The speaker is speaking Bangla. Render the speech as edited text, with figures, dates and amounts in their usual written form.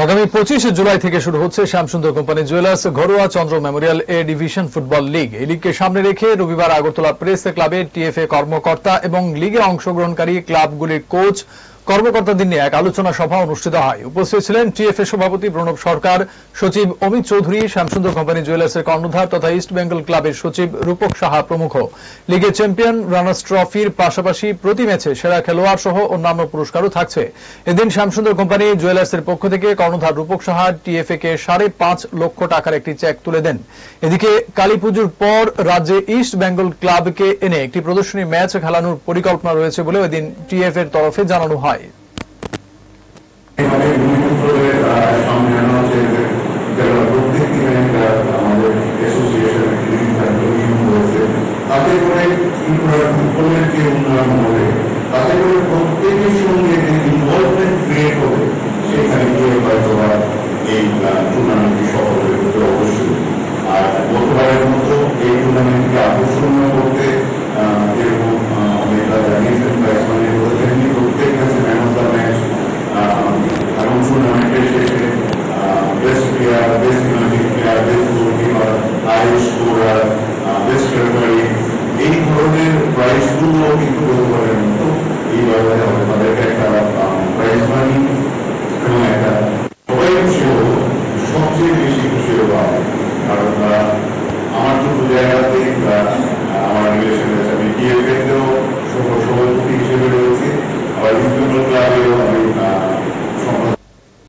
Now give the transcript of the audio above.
আগামী 25 জুলাই থেকে শুরু হচ্ছে শ্যামসুন্দর কোম্পানি জুয়েলার্স ঘরোয়া চন্দ্র মেমোরিয়াল এ ডিভিশন ফুটবল লিগ। এই লিগকে সামনে রেখে রবিবার আগরতলা প্রেস ক্লাবে টিএফএ কর্মকর্তা এবং লিগে অংশগ্রহণকারী ক্লাবগুলির কোচ কর্মকর্তাদের নিয়ে এক আলোচনা সভা অনুষ্ঠিত হয়। উপস্থিত ছিলেন টিএফএ সভাপতি প্রণব সরকার, সচিব অমিত চৌধুরী, শ্যামসুন্দর কোম্পানি জুয়েলার্সের কর্ণধার তথা ইস্ট বেঙ্গল ক্লাবের সচিব রূপক সাহা প্রমুখ। লিগে চ্যাম্পিয়ন রানার্স ট্রফির পাশাপাশি প্রতি ম্যাচে সেরা খেলোয়াড় সহ অন্যান্য পুরস্কারও থাকছে। এদিন শ্যামসুন্দর কোম্পানি জুয়েলার্সের পক্ষ থেকে কর্ণধার রূপক সাহা টিএফএ কে 5.5 লক্ষ টাকার একটি চেক তুলে দেন। এদিকে কালীপুজোর পর রাজ্যে ইস্ট বেঙ্গল ক্লাবকে এনে একটি প্রদর্শনী ম্যাচ খেলানোর পরিকল্পনা রয়েছে বলেও এদিন টিএফএ এর তরফে জানানো হয়।